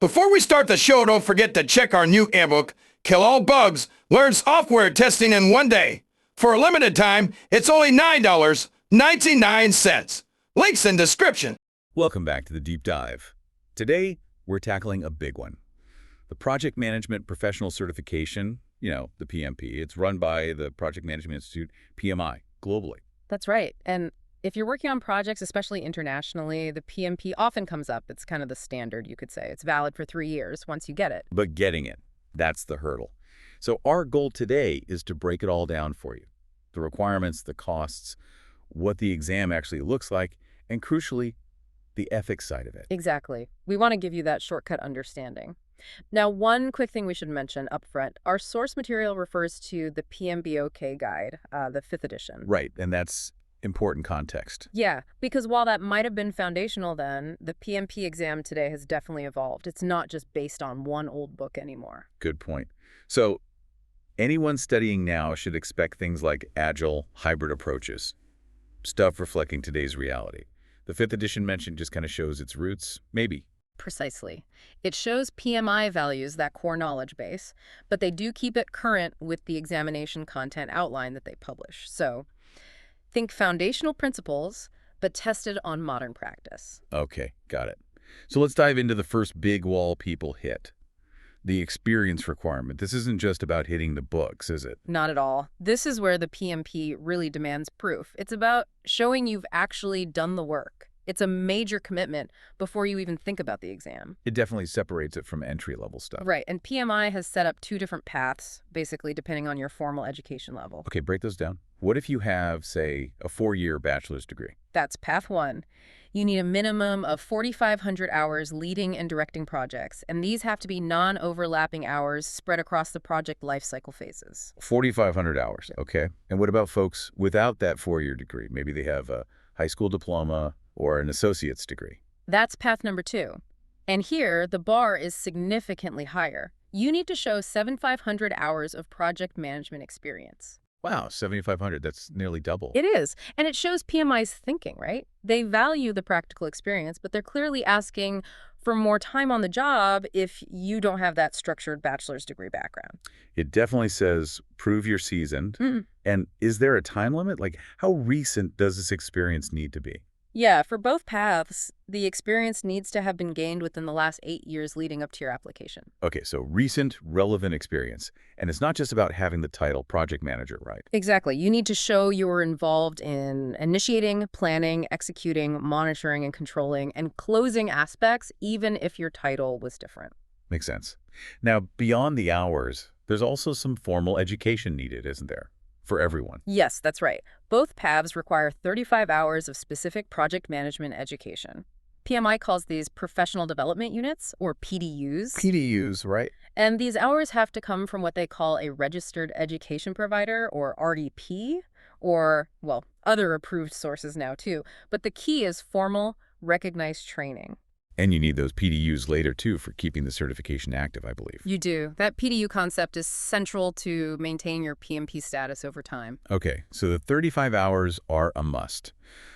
Before we start the show, don't forget to check our new ebook, Kill All Bugs, Learn Software Testing in One Day. For a limited time, it's only $9.99. Links in description. Welcome back to the Deep Dive. Today, we're tackling a big one. The Project Management Professional Certification, the PMP. It's run by the Project Management Institute, PMI, globally. That's right. And if you're working on projects, especially internationally, the PMP often comes up. It's kind of the standard, you could say. It's valid for 3 years once you get it. But getting it, that's the hurdle. So our goal today is to break it all down for you. The requirements, the costs, what the exam actually looks like, and crucially, the ethics side of it. Exactly. We want to give you that shortcut understanding. Now, one quick thing we should mention up front, our source material refers to the PMBOK guide, the 5th edition. Right, and that's important context. Yeah, because while that might have been foundational then, the PMP exam today has definitely evolved. It's not just based on one old book anymore. Good point. So anyone studying now should expect things like agile, hybrid approaches, stuff reflecting today's reality. The 5th edition mentioned just kind of shows its roots, maybe. Precisely. It shows PMI values that core knowledge base, but they do keep it current with the examination content outline that they publish. So think foundational principles, but tested on modern practice. Okay, got it. So let's dive into the first big wall people hit. The experience requirement. This isn't just about hitting the books, is it? Not at all. This is where the PMP really demands proof. It's about showing you've actually done the work. It's a major commitment before you even think about the exam. It definitely separates it from entry-level stuff. Right, and PMI has set up 2 different paths, basically, depending on your formal education level. Okay, break those down. What if you have, say, a 4-year bachelor's degree? That's path 1. You need a minimum of 4,500 hours leading and directing projects, and these have to be non-overlapping hours spread across the project lifecycle phases. 4,500 hours, okay. And what about folks without that 4-year degree? Maybe they have a high school diploma or an associate's degree. That's path number 2. And here, the bar is significantly higher. You need to show 7,500 hours of project management experience. Wow, 7,500, that's nearly double. It is, and it shows PMI's thinking, right? They value the practical experience, but they're clearly asking for more time on the job if you don't have that structured bachelor's degree background. It definitely says, prove you're seasoned. Mm. And is there a time limit? Like, how recent does this experience need to be? Yeah, for both paths, the experience needs to have been gained within the last 8 years leading up to your application. Okay, so recent, relevant experience. And it's not just about having the title project manager, right? Exactly. You need to show you were involved in initiating, planning, executing, monitoring, and controlling, and closing aspects, even if your title was different. Makes sense. Now, beyond the hours, there's also some formal education needed, isn't there? For everyone. Yes, that's right. Both paths require 35 hours of specific project management education. PMI calls these professional development units, or PDUs. PDUs, right? And these hours have to come from what they call a registered education provider, or RDP, or, well, other approved sources now too. But the key is formal, recognized training. And you need those PDUs later, too, for keeping the certification active, I believe. You do. That PDU concept is central to maintain your PMP status over time. Okay, so the 35 hours are a must.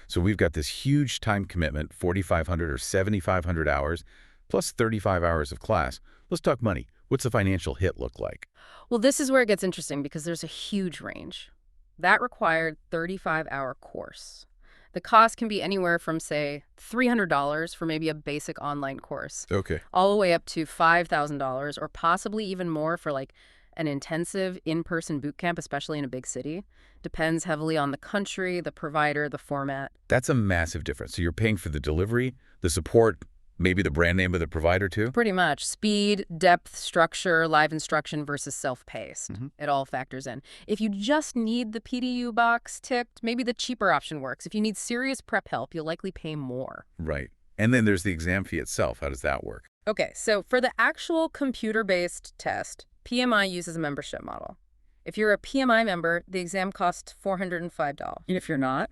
So we've got this huge time commitment, 4,500 or 7,500 hours, plus 35 hours of class. Let's talk money. What's the financial hit look like? Well, this is where it gets interesting because there's a huge range. That required 35-hour course. The cost can be anywhere from, say, $300 for maybe a basic online course, Okay. all the way up to $5,000 or possibly even more for like an intensive in-person boot camp, especially in a big city. Depends heavily on the country, the provider, the format. That's a massive difference. So you're paying for the delivery, the support, maybe the brand name of the provider, too? Pretty much. Speed, depth, structure, live instruction versus self-paced. It all factors in. If you just need the PDU box ticked, maybe the cheaper option works. If you need serious prep help, you'll likely pay more. Right. And then there's the exam fee itself. How does that work? Okay, so for the actual computer-based test, PMI uses a membership model. If you're a PMI member, the exam costs $405. And if you're not,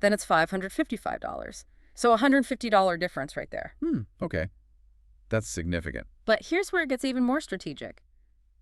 then it's $555. So a $150 difference right there. Okay. That's significant. But here's where it gets even more strategic.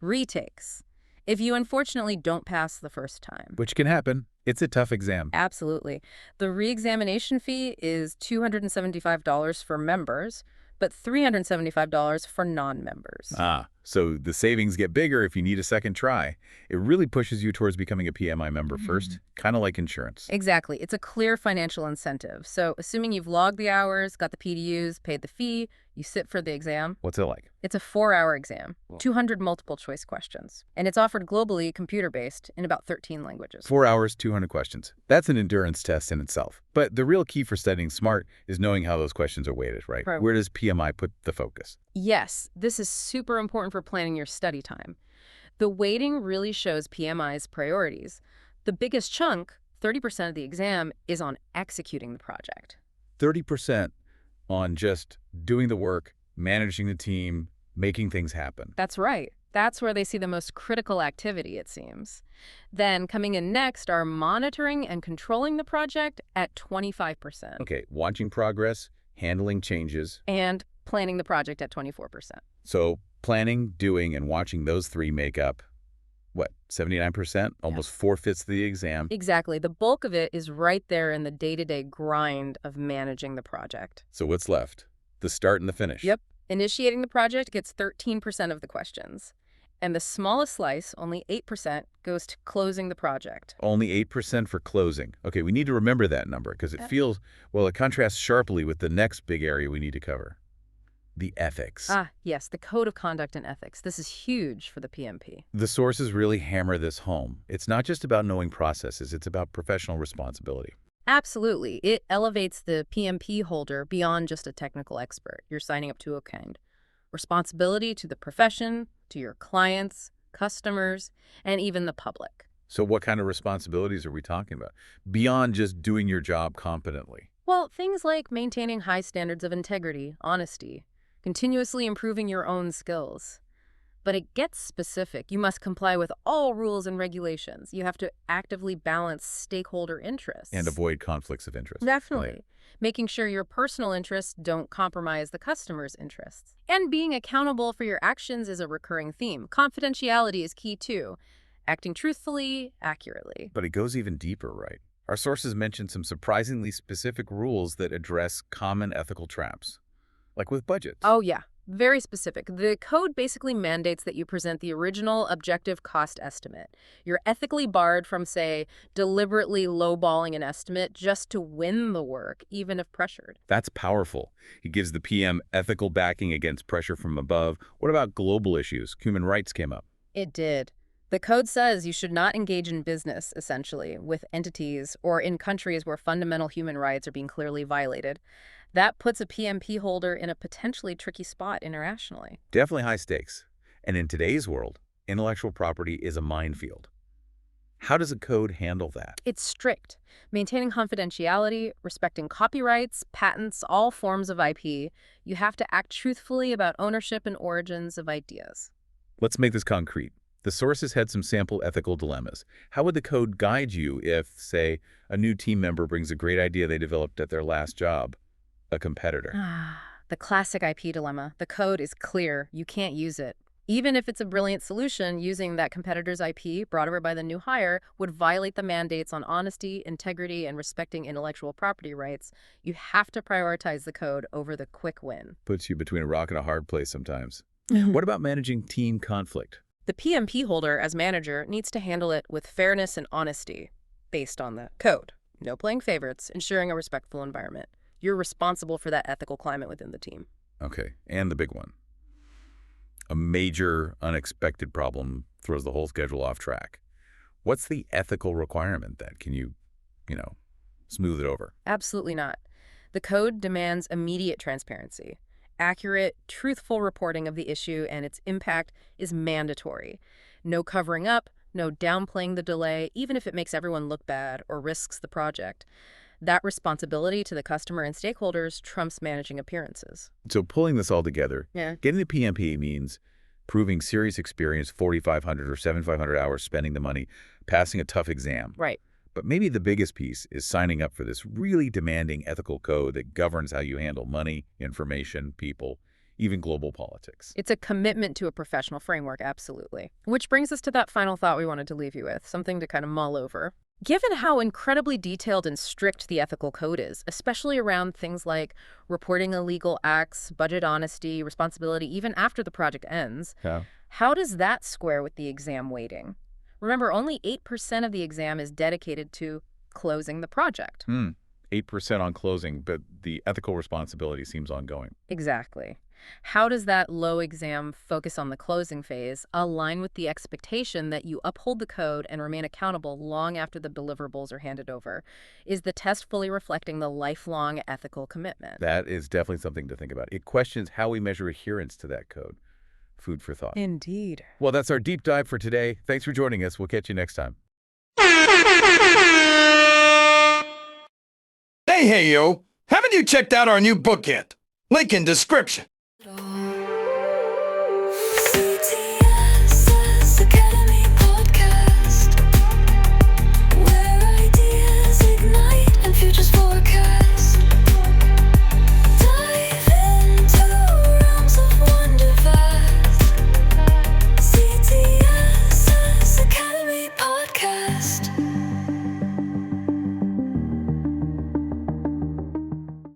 Retakes. If you unfortunately don't pass the first time. Which can happen. It's a tough exam. Absolutely. The re-examination fee is $275 for members, but $375 for non-members. Ah, so the savings get bigger if you need a second try. It really pushes you towards becoming a PMI member first, kind of like insurance. Exactly. It's a clear financial incentive. So assuming you've logged the hours, got the PDUs, paid the fee, you sit for the exam. What's it like? It's a 4-hour exam, 200 multiple choice questions, and it's offered globally computer-based in about 13 languages. 4 hours, 200 questions. That's an endurance test in itself. But the real key for studying smart is knowing how those questions are weighted, right? Right. Where does PMI put the focus? Yes, this is super important for planning your study time. The weighting really shows PMI's priorities. The biggest chunk, 30% of the exam, is on executing the project. 30% on just doing the work, managing the team, making things happen. That's right. That's where they see the most critical activity, it seems. Then coming in next are monitoring and controlling the project at 25%. Okay, watching progress, handling changes. And planning the project at 24%. So planning, doing, and watching those three make up, what, 79%? Almost 4/5 of the exam. Exactly. The bulk of it is right there in the day-to-day grind of managing the project. So what's left? The start and the finish. Yep. Initiating the project gets 13% of the questions. And the smallest slice, only 8%, goes to closing the project. Only 8% for closing. Okay, we need to remember that number because it feels, well, it contrasts sharply with the next big area we need to cover. The ethics. Ah, yes, the code of conduct and ethics. This is huge for the PMP. The sources really hammer this home. It's not just about knowing processes, it's about professional responsibility. Absolutely. It elevates the PMP holder beyond just a technical expert. You're signing up to a kind responsibility to the profession, to your clients, customers, and even the public. So what kind of responsibilities are we talking about? Beyond just doing your job competently. Well, things like maintaining high standards of integrity, honesty, continuously improving your own skills. But it gets specific. You must comply with all rules and regulations. You have to actively balance stakeholder interests. And avoid conflicts of interest. Definitely. Right. Making sure your personal interests don't compromise the customer's interests. And being accountable for your actions is a recurring theme. Confidentiality is key too. Acting truthfully, accurately. But it goes even deeper, right? Our sources mention some surprisingly specific rules that address common ethical traps, like with budgets. Oh, yeah. Very specific. The code basically mandates that you present the original objective cost estimate. You're ethically barred from, say, deliberately lowballing an estimate just to win the work, even if pressured. That's powerful. It gives the PM ethical backing against pressure from above. What about global issues? Human rights came up. It did. The code says you should not engage in business, essentially, with entities or in countries where fundamental human rights are being clearly violated. That puts a PMP holder in a potentially tricky spot internationally. Definitely high stakes. And in today's world, intellectual property is a minefield. How does a code handle that? It's strict, maintaining confidentiality, respecting copyrights, patents, all forms of IP. You have to act truthfully about ownership and origins of ideas. Let's make this concrete. The sources had some sample ethical dilemmas. How would the code guide you if, say, a new team member brings a great idea they developed at their last job? A competitor. The classic IP dilemma. The code is clear. You can't use it. Even if it's a brilliant solution, using that competitor's IP brought over by the new hire would violate the mandates on honesty, integrity, and respecting intellectual property rights. You have to prioritize the code over the quick win. Puts you between a rock and a hard place sometimes. What about managing team conflict? The PMP holder, as manager, needs to handle it with fairness and honesty, based on the code. No playing favorites, ensuring a respectful environment. You're responsible for that ethical climate within the team. Okay, and the big one. A major, unexpected problem throws the whole schedule off track. What's the ethical requirement then? Can you smooth it over? Absolutely not. The code demands immediate transparency. Accurate, truthful reporting of the issue and its impact is mandatory. No covering up, no downplaying the delay, even if it makes everyone look bad or risks the project. That responsibility to the customer and stakeholders trumps managing appearances. So pulling this all together, Yeah. getting the PMP means proving serious experience, 4,500 or 7,500 hours spending the money, passing a tough exam. Right. But maybe the biggest piece is signing up for this really demanding ethical code that governs how you handle money, information, people, even global politics. It's a commitment to a professional framework, absolutely. Which brings us to that final thought we wanted to leave you with, something to kind of mull over. Given how incredibly detailed and strict the ethical code is, especially around things like reporting illegal acts, budget honesty, responsibility, even after the project ends, Yeah. how does that square with the exam weighting? Remember, only 8% of the exam is dedicated to closing the project. 8% on closing, but the ethical responsibility seems ongoing. Exactly. How does that low exam focus on the closing phase align with the expectation that you uphold the code and remain accountable long after the deliverables are handed over? Is the test fully reflecting the lifelong ethical commitment? That is definitely something to think about. It questions how we measure adherence to that code. Food for thought. Indeed. Well, that's our deep dive for today. Thanks for joining us. We'll catch you next time. Hey, yo, haven't you checked out our new book yet? Link in description.